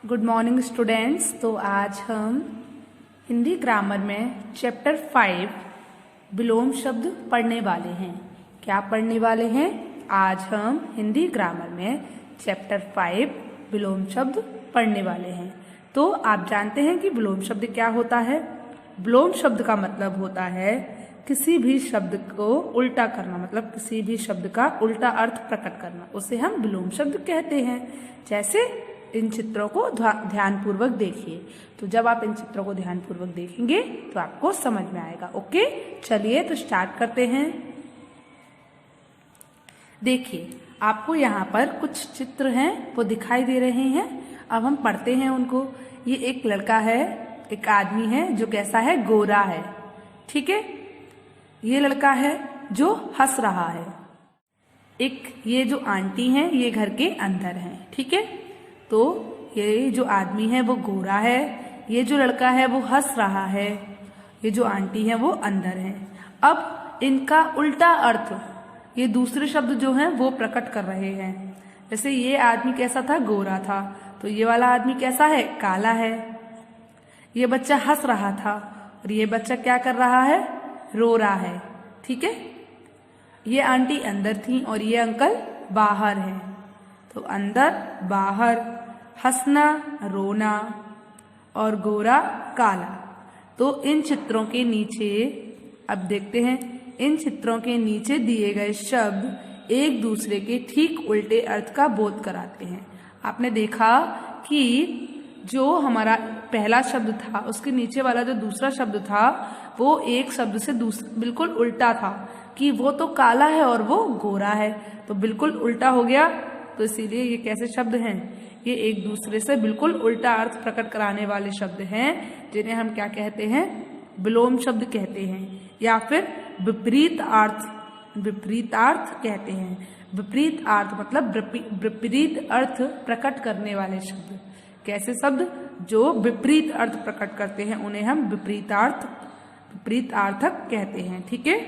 Good morning students. तो आज हम हिंदी ग्रामर में चैप्टर 5 विलोम शब्द पढ़ने वाले हैं। क्या पढ़ने वाले हैं? आज हम हिंदी ग्रामर में चैप्टर 5 विलोम शब्द पढ़ने वाले हैं। तो आप जानते हैं कि विलोम शब्द क्या होता है? विलोम शब्द का मतलब होता है किसी भी शब्द को उल्टा करना, मतलब किसी भी शब्द का उल्टा अर्थ प्रकट करना, उसे हम विलोम शब्द कहते हैं। जैसे इन चित्रों को ध्यानपूर्वक देखिए। तो जब आप इन चित्रों को ध्यानपूर्वक देखेंगे तो आपको समझ में आएगा। ओके, चलिए तो स्टार्ट करते हैं। देखिए, आपको यहाँ पर कुछ चित्र हैं वो दिखाई दे रहे हैं। अब हम पढ़ते हैं उनको। ये एक लड़का है, एक आदमी है जो कैसा है? गोरा है। ठीक है, ये लड़का है जो हंस रहा है। एक ये जो आंटी है ये घर के अंदर है। ठीक है, तो ये जो आदमी है वो गोरा है, ये जो लड़का है वो हंस रहा है, ये जो आंटी है वो अंदर है। अब इनका उल्टा अर्थ ये दूसरे शब्द जो हैं वो प्रकट कर रहे हैं। जैसे ये आदमी कैसा था? गोरा था। तो ये वाला आदमी कैसा है? काला है। ये बच्चा हंस रहा था और ये बच्चा क्या कर रहा है? रो रहा है। ठीक है, ये आंटी अंदर थी और ये अंकल बाहर है। तो अंदर बाहर, हंसना रोना और गोरा काला। तो इन चित्रों के नीचे अब देखते हैं, इन चित्रों के नीचे दिए गए शब्द एक दूसरे के ठीक उल्टे अर्थ का बोध कराते हैं। आपने देखा कि जो हमारा पहला शब्द था उसके नीचे वाला जो दूसरा शब्द था वो एक शब्द से बिल्कुल उल्टा था, कि वो तो काला है और वो गोरा है, तो बिल्कुल उल्टा हो गया। तो इसीलिए ये कैसे शब्द हैं? ये एक दूसरे से बिल्कुल उल्टा अर्थ प्रकट कराने वाले शब्द हैं, जिन्हें हम क्या कहते हैं? विलोम शब्द कहते हैं, या फिर विपरीतार्थ कहते हैं। विपरीत अर्थ मतलब विपरीत अर्थ प्रकट करने वाले शब्द। कैसे शब्द? जो विपरीत अर्थ प्रकट करते हैं उन्हें हम विपरीतार्थक कहते हैं। ठीक है,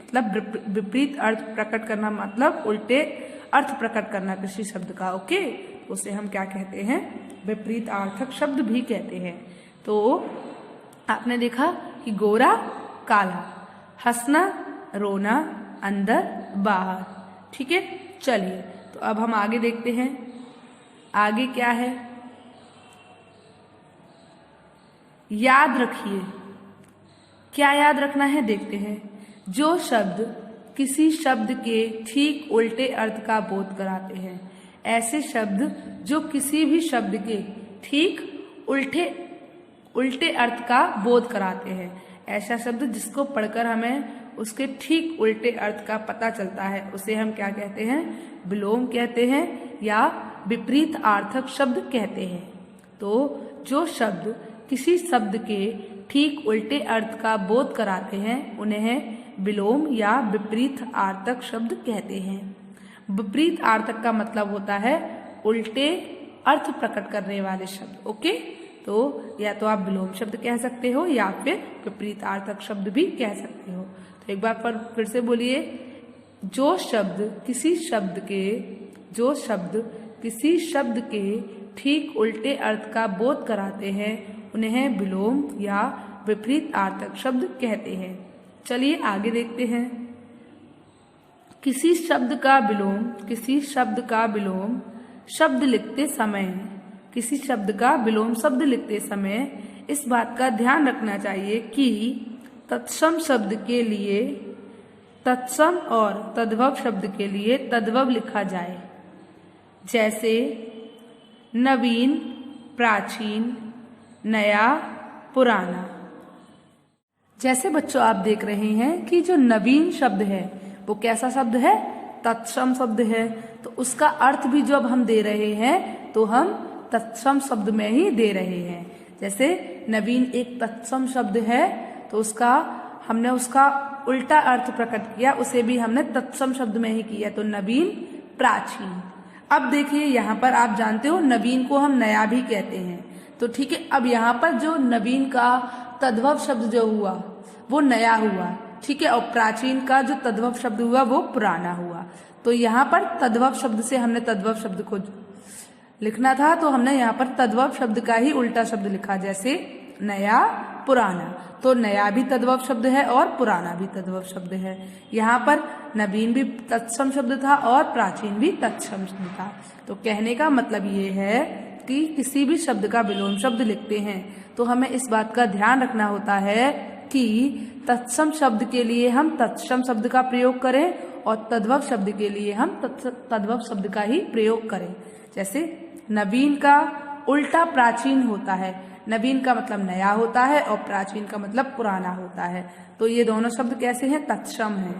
मतलब विपरीत अर्थ प्रकट करना मतलब उल्टे अर्थ प्रकट करना किसी शब्द का। ओके, उसे हम क्या कहते हैं? विपरीतार्थक शब्द भी कहते हैं। तो आपने देखा कि गोरा काला, हंसना रोना, अंदर बाहर। ठीक है, चलिए तो अब हम आगे देखते हैं। आगे क्या है? याद रखिए। क्या याद रखना है? देखते हैं। जो शब्द किसी शब्द के ठीक उल्टे अर्थ का बोध कराते हैं, ऐसे शब्द जो किसी भी शब्द के ठीक उल्टे अर्थ का बोध कराते हैं, ऐसा शब्द जिसको पढ़कर हमें उसके ठीक उल्टे अर्थ का पता चलता है, उसे हम क्या कहते हैं? विलोम कहते हैं या विपरीत अर्थक शब्द कहते हैं। तो जो शब्द किसी शब्द के ठीक उल्टे अर्थ का बोध कराते हैं उन्हें विलोम या विपरीत अर्थक शब्द कहते हैं। विपरीत अर्थक का मतलब होता है उल्टे अर्थ प्रकट करने वाले शब्द। ओके, तो या तो आप विलोम शब्द कह सकते हो या फिर विपरीत अर्थक शब्द भी कह सकते हो। तो एक बार फिर से बोलिए। जो शब्द किसी शब्द के ठीक उल्टे अर्थ का बोध कराते हैं उन्हें विलोम या विपरीत अर्थक शब्द कहते हैं। चलिए आगे देखते हैं। किसी शब्द का विलोम शब्द लिखते समय इस बात का ध्यान रखना चाहिए कि तत्सम शब्द के लिए तत्सम और तद्भव शब्द के लिए तद्भव लिखा जाए। जैसे नवीन, प्राचीन, नया, पुराना। जैसे बच्चों आप देख रहे हैं कि जो नवीन शब्द है वो कैसा शब्द है? तत्सम शब्द है। तो उसका अर्थ भी जो अब हम दे रहे हैं तो हम तत्सम शब्द में ही दे रहे हैं। जैसे नवीन एक तत्सम शब्द है तो हमने उसका उल्टा अर्थ प्रकट किया, उसे भी हमने तत्सम शब्द में ही किया। तो नवीन, प्राचीन। अब देखिए यहाँ पर आप जानते हो नवीन को हम नया भी कहते हैं। तो ठीक है, अब यहाँ पर जो नवीन का तद्भव शब्द जो हुआ वो नया हुआ। ठीक है, और प्राचीन का जो तद्भव शब्द हुआ वो पुराना हुआ। तो यहाँ पर तद्भव शब्द से हमने तद्भव शब्द को लिखना था तो हमने यहाँ पर तद्भव शब्द का ही उल्टा शब्द लिखा, जैसे नया पुराना। तो नया भी तद्भव शब्द है और पुराना भी तद्भव शब्द है। यहाँ पर नवीन भी तत्सम शब्द था और प्राचीन भी तत्सम शब्द था। तो कहने का मतलब ये है कि किसी भी शब्द का विलोम शब्द लिखते हैं तो हमें इस बात का ध्यान रखना होता है कि तत्सम शब्द के लिए हम तत्सम शब्द का प्रयोग करें और तद्भव शब्द के लिए हम तद्भव शब्द का ही प्रयोग करें। जैसे नवीन का उल्टा प्राचीन होता है, नवीन का मतलब नया होता है और प्राचीन का मतलब पुराना होता है। तो ये दोनों शब्द कैसे हैं? तत्सम हैं।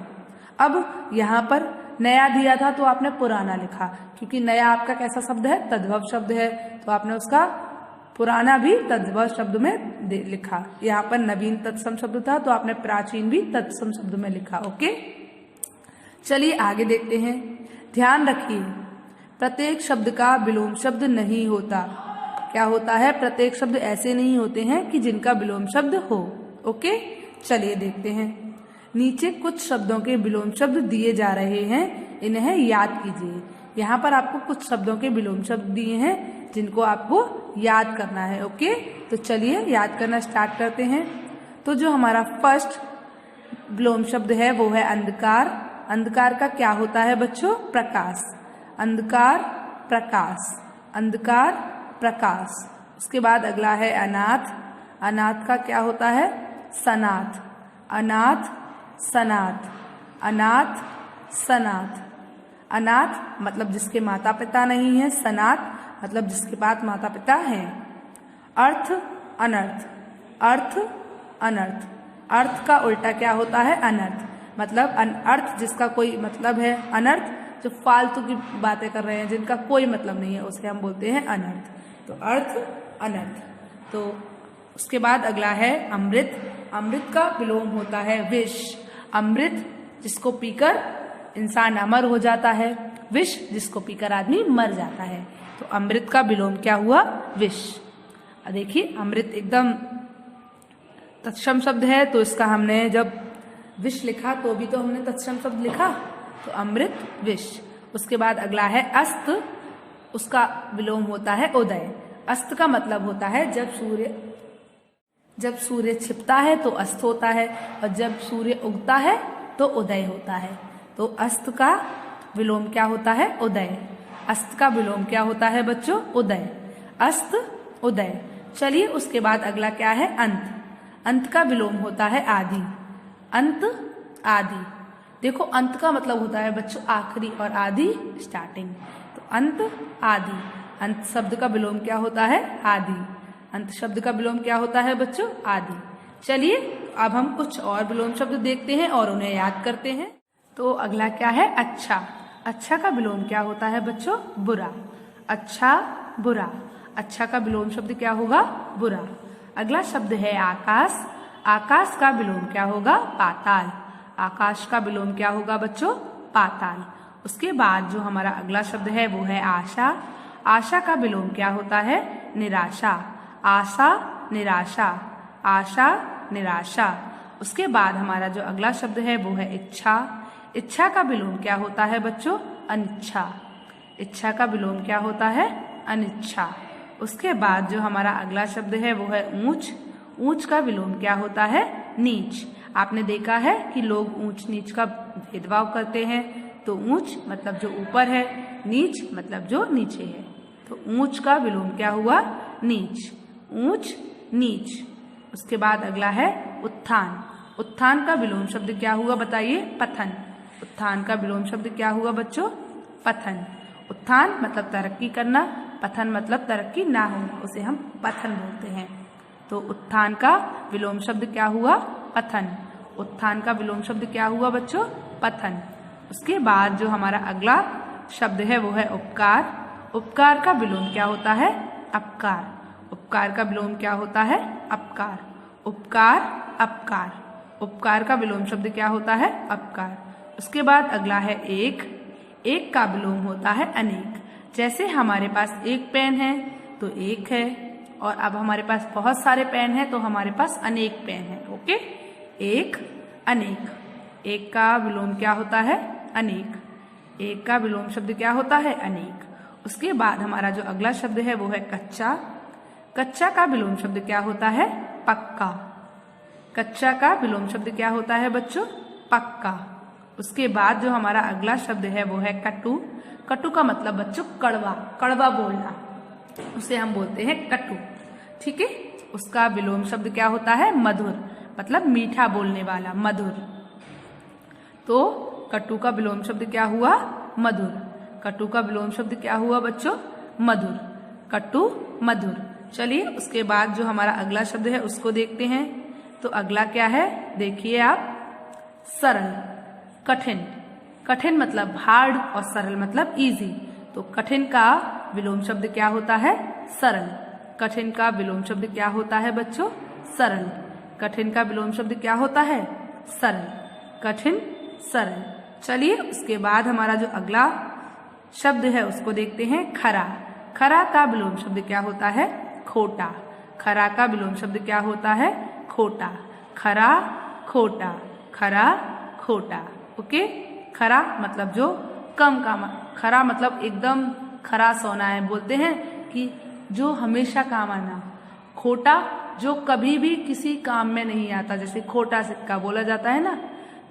अब यहाँ पर नया दिया था तो आपने पुराना लिखा, क्योंकि नया आपका कैसा शब्द है? तद्भव शब्द है, तो आपने उसका पुराना भी तद्भव शब्द में लिखा। यहाँ पर नवीन तत्सम शब्द था तो आपने प्राचीन भी तत्सम शब्द में लिखा। ओके, चलिए आगे देखते हैं। ध्यान रखिए, प्रत्येक शब्द का विलोम शब्द नहीं होता। क्या होता है? प्रत्येक शब्द ऐसे नहीं होते हैं कि जिनका विलोम शब्द हो। ओके, चलिए देखते हैं। नीचे कुछ शब्दों के विलोम शब्द दिए जा रहे हैं, इन्हें याद कीजिए। यहाँ पर आपको कुछ शब्दों के विलोम शब्द दिए हैं जिनको आपको याद करना है। ओके, तो चलिए याद करना स्टार्ट करते हैं। तो जो हमारा फर्स्ट विलोम शब्द है वो है अंधकार। अंधकार का क्या होता है बच्चों? प्रकाश। अंधकार प्रकाश, अंधकार प्रकाश। उसके बाद अगला है अनाथ। अनाथ का क्या होता है? सनाथ। अनाथ सनाथ, अनाथ सनाथ। अनाथ मतलब जिसके माता पिता नहीं है, सनाथ मतलब जिसके पास माता पिता हैं। अर्थ अनर्थ, अर्थ अनर्थ। अर्थ का उल्टा क्या होता है? अनर्थ। मतलब अर्थ जिसका कोई मतलब है, अनर्थ जो फालतू की बातें कर रहे हैं, जिनका कोई मतलब नहीं है, उसे हम बोलते हैं अनर्थ। तो अर्थ अनर्थ। तो उसके बाद अगला है अमृत। अमृत का विलोम होता है विष। अमृत जिसको पीकर इंसान अमर हो जाता है, विष जिसको पीकर आदमी मर जाता है। तो अमृत का विलोम क्या हुआ? विष। देखिए अमृत एकदम तत्सम शब्द है, तो इसका हमने जब विष लिखा तो भी तो हमने तत्सम शब्द लिखा, तो अमृत विष। उसके बाद अगला है अस्त। उसका विलोम होता है उदय। अस्त का मतलब होता है जब सूर्य छिपता है तो अस्त होता है, और जब सूर्य उगता है तो उदय होता है। तो अस्त का विलोम क्या होता है? उदय। अस्त का विलोम क्या होता है बच्चों? उदय। अस्त उदय। चलिए उसके बाद अगला क्या है? अंत। अंत का विलोम होता है आदि। अंत आदि। देखो अंत का मतलब होता है बच्चों आखिरी और आदि स्टार्टिंग। तो अंत आदि। अंत शब्द का विलोम क्या होता है? आदि। अंत शब्द का विलोम क्या होता है बच्चों? आदि। चलिए अब हम कुछ और विलोम शब्द देखते हैं और उन्हें याद करते हैं। तो अगला क्या है? अच्छा। अच्छा का विलोम क्या होता है बच्चों? बुरा। अच्छा बुरा। अच्छा का विलोम शब्द क्या होगा? बुरा। अगला शब्द है आकाश। आकाश का विलोम क्या होगा? पाताल। आकाश का विलोम क्या होगा बच्चों? पाताल। उसके बाद जो हमारा अगला शब्द है वो है आशा। आशा का विलोम क्या होता है? निराशा। आशा निराशा, आशा निराशा। उसके बाद हमारा जो अगला शब्द है वो है इच्छा। इच्छा का विलोम क्या होता है बच्चों? अनिच्छा। इच्छा का विलोम क्या होता है? अनिच्छा। उसके बाद जो हमारा अगला शब्द है वो है ऊंच। ऊंच का विलोम क्या होता है? नीच। आपने देखा है कि लोग ऊंच नीच का भेदभाव करते हैं। तो ऊंच मतलब जो ऊपर है, नीच मतलब जो नीचे है। तो ऊंच का विलोम क्या हुआ? नीच। ऊंच नीच। उसके बाद अगला है उत्थान। उत्थान का विलोम शब्द क्या हुआ बताइए? पतन। उत्थान का विलोम शब्द क्या हुआ बच्चों? पतन। उत्थान मतलब तरक्की करना, पतन मतलब तरक्की ना होना, उसे हम पतन बोलते हैं। तो उत्थान का विलोम शब्द क्या हुआ? पतन। उत्थान का विलोम शब्द क्या हुआ बच्चों? पतन। उसके बाद जो हमारा अगला शब्द है वो है उपकार। उपकार का विलोम क्या होता है? अपकार। उपकार का विलोम क्या होता है? अपकार। उपकार अपकार। उपकार का विलोम शब्द क्या होता है? अपकार। उसके बाद अगला है एक। एक का विलोम होता है अनेक। जैसे हमारे पास एक पेन है तो एक है, और अब हमारे पास बहुत सारे पेन हैं तो हमारे पास अनेक पेन है। ओके, एक अनेक। एक का विलोम क्या होता है? अनेक। एक का विलोम शब्द क्या होता है? अनेक। उसके बाद हमारा जो अगला शब्द है वो है कच्चा। कच्चा का विलोम शब्द क्या होता है? पक्का। कच्चा का विलोम शब्द क्या होता है बच्चों? पक्का। उसके बाद जो हमारा अगला शब्द है वो है कटु। कटु का मतलब बच्चों कड़वा, कड़वा बोलना, उसे हम बोलते हैं कटु। ठीक है। उसका विलोम शब्द क्या होता है? मधुर, मतलब मीठा बोलने वाला, मधुर। तो कटु का विलोम शब्द क्या हुआ? मधुर। कटु का विलोम शब्द क्या हुआ बच्चों? मधुर। कटु, मधुर। चलिए उसके बाद जो हमारा अगला शब्द है उसको देखते हैं। तो अगला क्या है? देखिए आप, सरल। कठिन। कठिन मतलब हार्ड और सरल मतलब इजी। तो कठिन का विलोम शब्द क्या होता है? सरल। कठिन का विलोम शब्द क्या होता है बच्चों? सरल। कठिन का विलोम शब्द क्या होता है? सरल। कठिन, सरल। चलिए उसके बाद हमारा जो अगला शब्द है उसको देखते हैं, खरा। खरा का विलोम शब्द क्या होता है? खोटा। खरा का विलोम शब्द क्या होता है? खोटा। खरा, खोटा। खरा, खोटा। ओके। खरा मतलब जो कम काम, खरा मतलब एकदम खरा सोना है, बोलते हैं कि जो हमेशा काम आना। खोटा जो कभी भी किसी काम में नहीं आता, जैसे खोटा सिक्का बोला जाता है ना।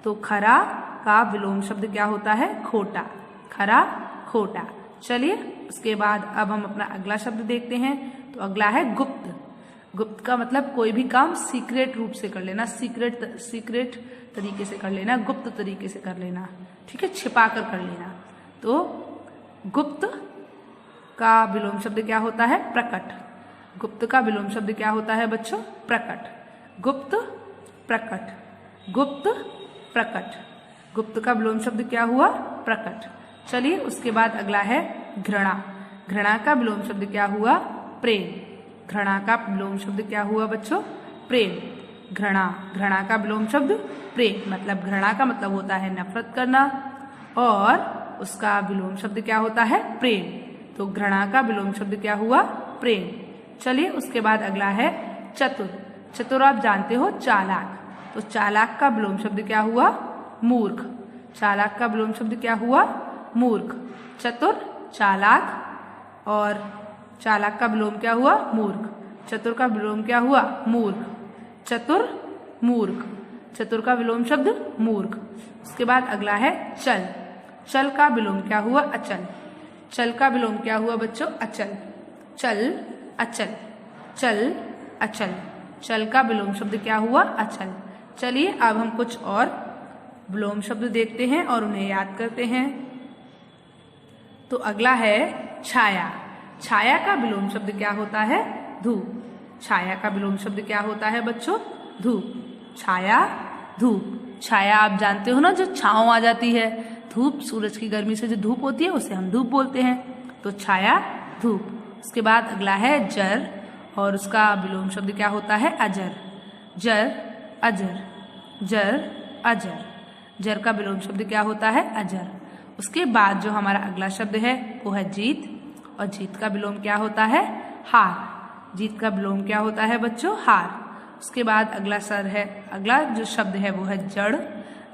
तो खरा का विलोम शब्द क्या होता है? खोटा। खरा, खोटा। चलिए उसके बाद अब हम अपना अगला शब्द देखते हैं। तो अगला है गुप्त। गुप्त का मतलब कोई भी काम सीक्रेट रूप से कर लेना, सीक्रेट तरीके से कर लेना, गुप्त तरीके से कर लेना। ठीक है, छिपा कर लेना। तो गुप्त का विलोम शब्द क्या होता है? प्रकट। गुप्त का विलोम शब्द क्या होता है बच्चों? प्रकट। गुप्त, प्रकट। गुप्त, प्रकट। गुप्त का विलोम शब्द क्या हुआ? प्रकट। चलिए उसके बाद अगला है घृणा। घृणा का विलोम शब्द क्या हुआ? प्रेम। घृणा का विलोम शब्द क्या हुआ बच्चों? प्रेम। घृणा, घृणा का विलोम शब्द प्रेम, मतलब घृणा का मतलब होता है नफरत करना, और उसका विलोम शब्द क्या होता है? प्रेम। तो घृणा का विलोम शब्द क्या हुआ? प्रेम। चलिए उसके बाद अगला है चतुर। चतुर आप जानते हो, चालाक। तो चालाक का विलोम शब्द क्या हुआ? मूर्ख। चालाक का विलोम शब्द क्या हुआ? मूर्ख। चतुर, चालाक, और चालाक का विलोम क्या हुआ? मूर्ख। चतुर का विलोम क्या हुआ? मूर्ख। चतुर, मूर्ख। चतुर का विलोम शब्द मूर्ख। उसके बाद अगला है चल। चल का विलोम क्या हुआ? अचल। चल का विलोम क्या हुआ बच्चों? अचल। चल, अचल। चल, अचल। चल का विलोम शब्द क्या हुआ? अचल। चलिए अब हम कुछ और विलोम शब्द देखते हैं और उन्हें याद करते हैं। तो अगला है छाया। छाया का विलोम शब्द क्या होता है? धूप। छाया का विलोम शब्द क्या होता है बच्चों? धूप। छाया, धूप। छाया आप जानते हो ना, जो छांव आ जाती है, धूप, सूरज की गर्मी से जो धूप होती है उसे हम धूप बोलते हैं। तो छाया, धूप। उसके बाद अगला है जर, और उसका विलोम शब्द क्या होता है? अजर। जर, अजर। जर, अजर। जर का विलोम शब्द क्या होता है? अजर। उसके बाद जो हमारा अगला शब्द है वो है जीत, और जीत का विलोम क्या होता है? हार। जीत का विलोम क्या होता है बच्चों? हार। उसके बाद अगला जो शब्द है वो है जड़।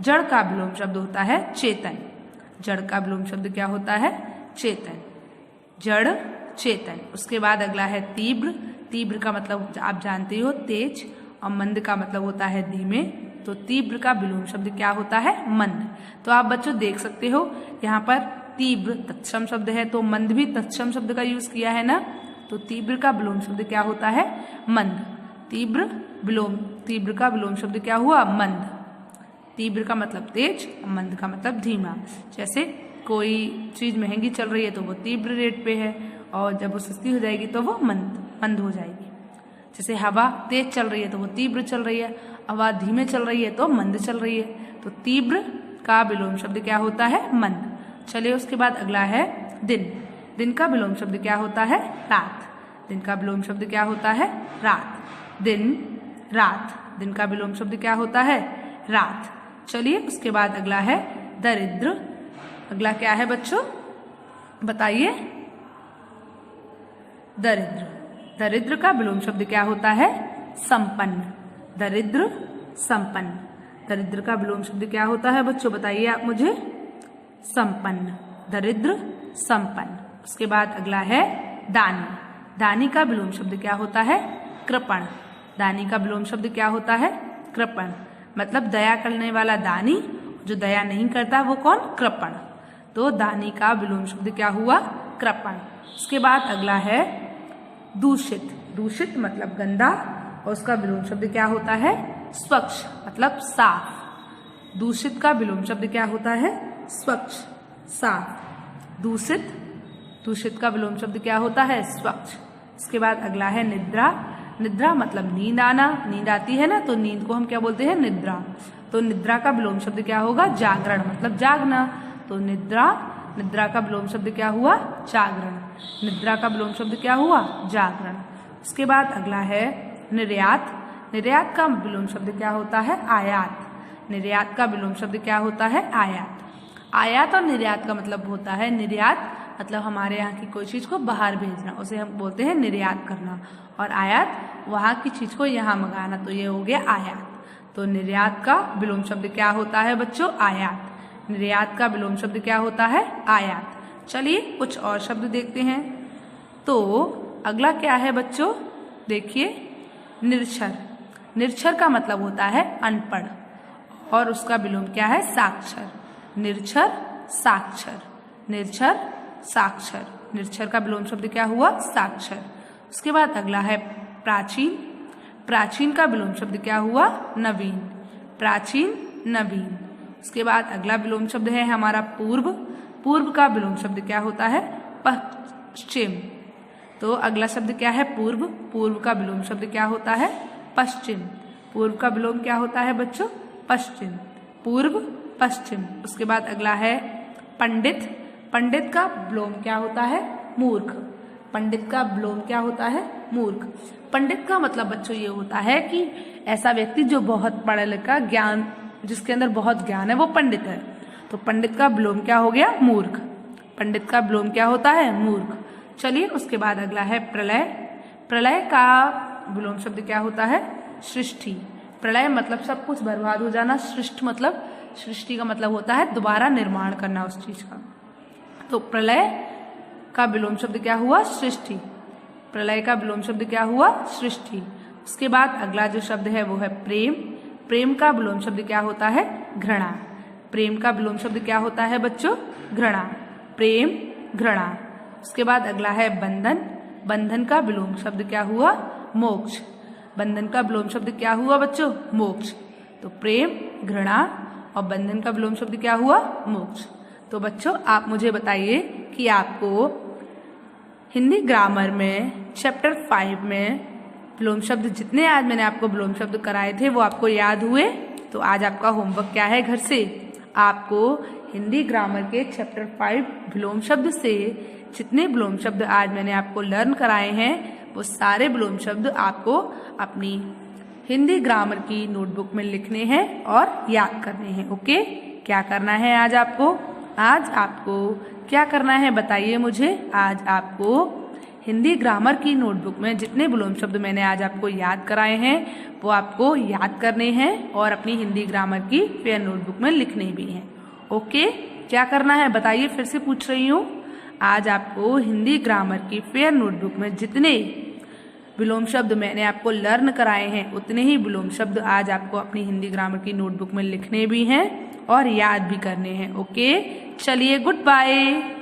जड़ का विलोम शब्द होता है चेतन। जड़ का विलोम शब्द क्या होता है? चेतन। जड़, चेतन। उसके बाद अगला है तीव्र। तीव्र का मतलब आप जानते हो तेज, और मंद का मतलब होता है धीमे। तो तीव्र का विलोम शब्द क्या होता है? मंद। तो आप बच्चों देख सकते हो यहाँ पर तीव्र तत्सम शब्द है, तो मंद भी तत्सम शब्द का यूज किया है ना। तो तीव्र का विलोम शब्द क्या होता है? मंद। तीव्र का विलोम शब्द क्या हुआ? मंद। तीव्र का मतलब तेज, मंद का मतलब धीमा। जैसे कोई चीज महंगी चल रही है तो वो तीव्र रेट पे है, और जब वो सस्ती हो जाएगी तो वो मंद हो जाएगी। जैसे हवा तेज चल रही है तो वो तीव्र चल रही है, हवा धीमे चल रही है तो मंद चल रही है। तो तीव्र का विलोम शब्द क्या होता है? मंद। चलिए उसके बाद अगला है दिन। दिन का विलोम शब्द क्या होता है? रात। दिन का विलोम शब्द क्या होता है? रात। दिन, रात। दिन का विलोम शब्द क्या होता है? रात। चलिए उसके बाद अगला है दरिद्र। अगला क्या है बच्चों? बताइए। दरिद्र। दरिद्र का विलोम शब्द क्या होता है? संपन्न। दरिद्र, संपन्न। दरिद्र का विलोम शब्द क्या होता है बच्चों? बताइए आप मुझे। संपन्न। दरिद्र, संपन्न। उसके बाद अगला है दानी। दानी का विलोम शब्द क्या होता है? कृपण। दानी का विलोम शब्द क्या होता है? कृपण। मतलब दया करने वाला दानी, जो दया नहीं करता वो कौन? कृपण। तो दानी का विलोम शब्द क्या हुआ? कृपण। उसके बाद अगला है दूषित। दूषित मतलब गंदा, और उसका विलोम शब्द क्या होता है? स्वच्छ मतलब साफ। दूषित का विलोम शब्द क्या होता है? स्वच्छ, साफ। दूषित, दूषित का विलोम शब्द क्या होता है? स्वच्छ। इसके बाद अगला है निद्रा। निद्रा मतलब नींद आना, नींद आती है ना, तो नींद को हम क्या बोलते हैं? निद्रा। तो निद्रा का विलोम शब्द क्या होगा? जागरण मतलब जागना। तो निद्रा, निद्रा का विलोम शब्द क्या हुआ? जागरण। निद्रा का विलोम शब्द क्या हुआ? जागरण। उसके बाद अगला है निर्यात। निर्यात का विलोम शब्द क्या होता है? आयात। निर्यात का विलोम शब्द क्या होता है? आयात। आयात और निर्यात का मतलब होता है, निर्यात मतलब हमारे यहाँ की कोई चीज को बाहर भेजना, उसे हम बोलते हैं निर्यात करना, और आयात वहाँ की चीज को यहाँ मंगाना, तो ये हो गया आयात। तो निर्यात का विलोम शब्द क्या होता है बच्चों? आयात। निर्यात का विलोम शब्द क्या होता है? आयात। चलिए कुछ और शब्द देखते हैं। तो अगला क्या है बच्चों? देखिए निरक्षर। निरक्षर का मतलब होता है अनपढ़, और उसका विलोम क्या है? साक्षर। निरक्षर, साक्षर। निरक्षर, साक्षर। निरक्षर का विलोम शब्द क्या हुआ? साक्षर। उसके बाद अगला है प्राचीन। प्राचीन का विलोम शब्द क्या हुआ? नवीन। प्राचीन, नवीन। उसके बाद अगला विलोम शब्द है हमारा पूर्व। पूर्व का विलोम शब्द क्या होता है? पश्चिम। तो अगला शब्द क्या है? पूर्व। पूर्व का विलोम शब्द क्या होता है? पश्चिम। पूर्व का विलोम क्या होता है बच्चों? पश्चिम। पूर्व, पश्चिम। उसके बाद अगला है पंडित। पंडित का विलोम क्या होता है? मूर्ख। पंडित का विलोम क्या होता है? मूर्ख। पंडित का मतलब बच्चों ये होता है कि ऐसा व्यक्ति जो बहुत पढ़ा लिखा, ज्ञान जिसके अंदर बहुत ज्ञान है, वो पंडित है। तो पंडित का विलोम क्या हो गया? मूर्ख। पंडित का विलोम क्या होता है? मूर्ख। चलिए उसके बाद अगला है प्रलय। प्रलय का विलोम शब्द क्या होता है? सृष्टि। प्रलय मतलब सब कुछ बर्बाद हो जाना, सृष्टि मतलब, सृष्टि का मतलब होता है दोबारा निर्माण करना उस चीज का। तो प्रलय का विलोम शब्द क्या हुआ? सृष्टि। प्रलय का विलोम शब्द क्या हुआ? सृष्टि। उसके बाद अगला जो शब्द है वो है प्रेम। प्रेम का विलोम शब्द क्या होता है? घृणा। प्रेम का विलोम शब्द क्या होता है बच्चों? घृणा। प्रेम, घृणा। उसके बाद अगला है बंधन। बंधन का विलोम शब्द क्या हुआ? मोक्ष। बंधन का विलोम शब्द क्या हुआ बच्चों? मोक्ष। तो प्रेम, घृणा और बंधन का विलोम शब्द क्या हुआ? मोक्ष। तो बच्चों आप मुझे बताइए कि आपको हिंदी ग्रामर में चैप्टर 5 में विलोम शब्द, जितने आज मैंने आपको विलोम शब्द कराए थे वो आपको याद हुए? तो आज आपका होमवर्क क्या है घर से? आपको हिंदी ग्रामर के चैप्टर 5 विलोम शब्द से जितने विलोम शब्द आज मैंने आपको लर्न कराए हैं वो सारे विलोम शब्द आपको अपनी हिंदी ग्रामर की नोटबुक में लिखने हैं और याद करने हैं। ओके, क्या करना है आज आपको? आज आपको क्या करना है बताइए मुझे। आज आपको हिंदी ग्रामर की नोटबुक में जितने विलोम शब्द मैंने आज आपको याद कराए हैं वो आपको याद करने हैं और अपनी हिंदी ग्रामर की फेयर नोटबुक में लिखने भी हैं। ओके, क्या करना है बताइए, फिर से पूछ रही हूँ। आज आपको हिंदी ग्रामर की फेयर नोटबुक में जितने विलोम शब्द मैंने आपको लर्न कराए हैं उतने ही विलोम शब्द आज आपको अपनी हिंदी ग्रामर की नोटबुक में लिखने भी हैं और याद भी करने हैं। ओके, चलिए गुड बाय।